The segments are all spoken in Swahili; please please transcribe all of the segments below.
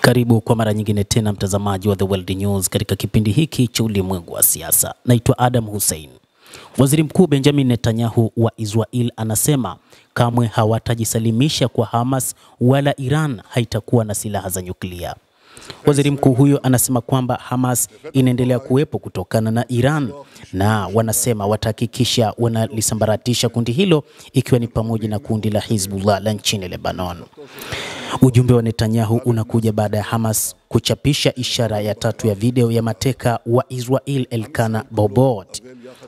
Karibu kwa mara nyingine tena mtazamaji wa The World News katika kipindi hiki cha ulimwengu wa siasa. Naitwa Adam Hussein. Waziri Mkuu Benjamin Netanyahu wa Israel anasema kamwe hawatajisalimisha kwa Hamas wala Iran haitakuwa na silaha za nyuklia. Waziri mkuu huyo anasema kwamba Hamas inaendelea kuwepo kutokana na Iran na wanasema watahakikisha wanalisambaratisha kundi hilo ikiwa ni pamoja na kundi la Hezbollah la nchini Lebanon. Ujumbe wa Netanyahu unakuja baada ya Hamas kuchapisha ishara ya tatu ya video ya mateka wa Israel Elkana Bobot.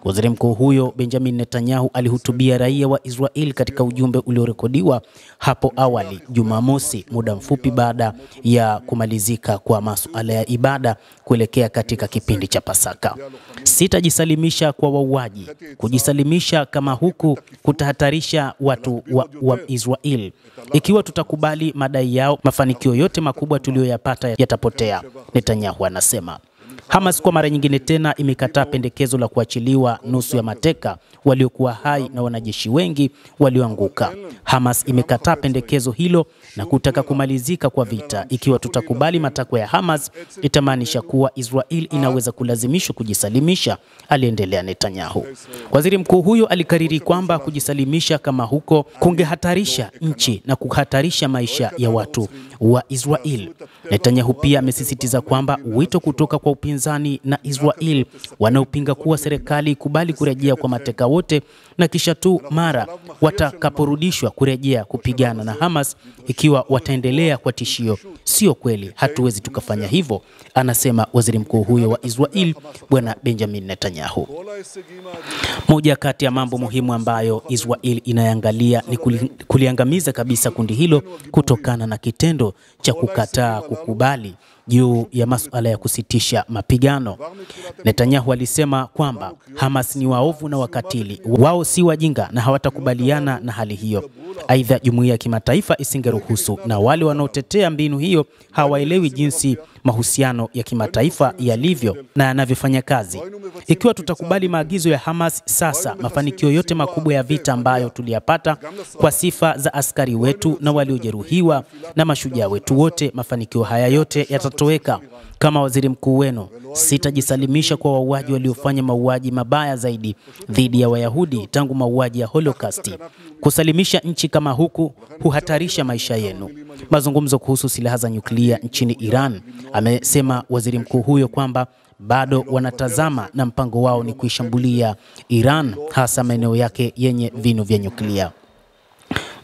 Waziri mkuu huyo Benjamin Netanyahu alihutubia raia wa Israel katika ujumbe uliorekodiwa hapo awali Jumamosi, muda mfupi baada ya kumalizika kwa masuala ya ibada kuelekea katika kipindi cha Pasaka. Sitajisalimisha kwa wauaji. Kujisalimisha kama huku kutahatarisha watu wa Israel. Ikiwa tutakubali madai yao, mafanikio yote makubwa tuliyoyapata yatapotea, Netanyahu anasema. Hamas kwa mara nyingine tena imekataa pendekezo la kuachiliwa nusu ya mateka waliokuwa hai na wanajeshi wengi walioanguka. Hamas imekataa pendekezo hilo na kutaka kumalizika kwa vita. Ikiwa tutakubali matakwa ya Hamas, itamaanisha kuwa Israel inaweza kulazimishwa kujisalimisha, aliendelea Netanyahu. Waziri mkuu huyo alikariri kwamba kujisalimisha kama huko kungehatarisha nchi na kuhatarisha maisha ya watu wa Israel. Netanyahu pia amesisitiza kwamba wito kutoka kwa upinzani na Israel wanaopinga kuwa serikali ikubali kurejea kwa mateka wote na kisha tu mara watakaporudishwa kurejea kupigana na Hamas ikiwa wataendelea kwa tishio. Sio kweli, hatuwezi tukafanya hivyo, anasema waziri mkuu huyo wa Israel bwana Benjamin Netanyahu. Moja kati ya mambo muhimu ambayo Israel inayangalia ni kuliangamiza kabisa kundi hilo kutokana na kitendo cha kukataa kukubali juu ya masuala ya kusitisha mapigano. Netanyahu alisema kwamba Hamas ni waovu na wakatili. Wao si wajinga na hawatakubaliana na hali hiyo. Aidha, jumuiya ya kimataifa isingeruhusu, na wale wanaotetea mbinu hiyo hawaelewi jinsi mahusiano ya kimataifa yalivyo na yanavyofanya kazi. Ikiwa tutakubali maagizo ya Hamas sasa, mafanikio yote makubwa ya vita ambayo tuliyapata kwa sifa za askari wetu na waliojeruhiwa na mashujaa wetu wote, mafanikio haya yote yatatoweka. Kama waziri mkuu wenu, sitajisalimisha kwa wauaji waliofanya mauaji mabaya zaidi dhidi ya Wayahudi tangu mauaji ya Holocaust. Kusalimisha nchi kama huku huhatarisha maisha yenu. Mazungumzo kuhusu silaha za nyuklia nchini Iran, amesema waziri mkuu huyo kwamba bado wanatazama na mpango wao ni kuishambulia Iran, hasa maeneo yake yenye vinu vya nyuklia.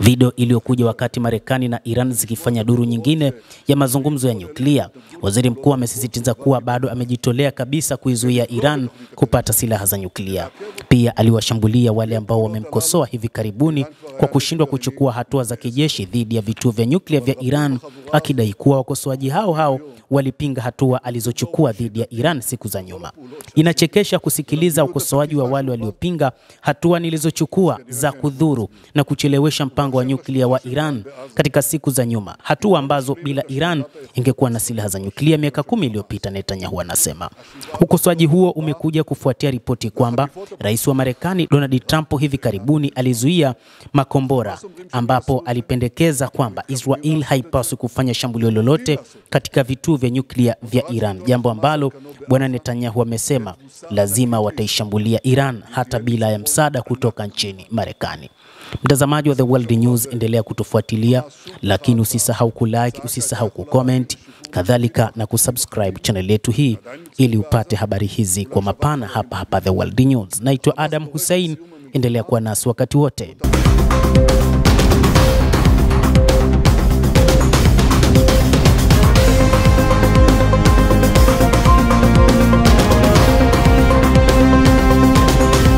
Video iliyokuja wakati Marekani na Iran zikifanya duru nyingine ya mazungumzo ya nyuklia. Waziri mkuu amesisitiza kuwa bado amejitolea kabisa kuizuia Iran kupata silaha za nyuklia. Pia aliwashambulia wale ambao wamemkosoa hivi karibuni kwa kushindwa kuchukua hatua za kijeshi dhidi ya vituo vya nyuklia vya Iran, akidai kuwa wakosoaji hao walipinga hatua alizochukua dhidi ya Iran siku za nyuma. Inachekesha kusikiliza ukosoaji wa wale waliopinga hatua nilizochukua za kudhuru na kuchelewesha mpango wa nyuklia wa Iran katika siku za nyuma, hatua ambazo bila Iran ingekuwa na silaha za nyuklia miaka 10 iliyopita, Netanyahu anasema. Ukosoaji huo umekuja kufuatia ripoti kwamba rais wa Marekani Donald Trump hivi karibuni alizuia makombora, ambapo alipendekeza kwamba Israel haipaswi kufanya shambulio lolote katika vituo vya nyuklia vya Iran, jambo ambalo bwana Netanyahu amesema lazima wataishambulia Iran hata bila ya msaada kutoka nchini Marekani. Mtazamaji wa The World News, endelea kutufuatilia, lakini usisahau kulike, usisahau kucomment, kadhalika na kusubscribe channel yetu hii ili upate habari hizi kwa mapana hapa The World News. Naitwa Adam Hussein, endelea kuwa nasi wakati wote.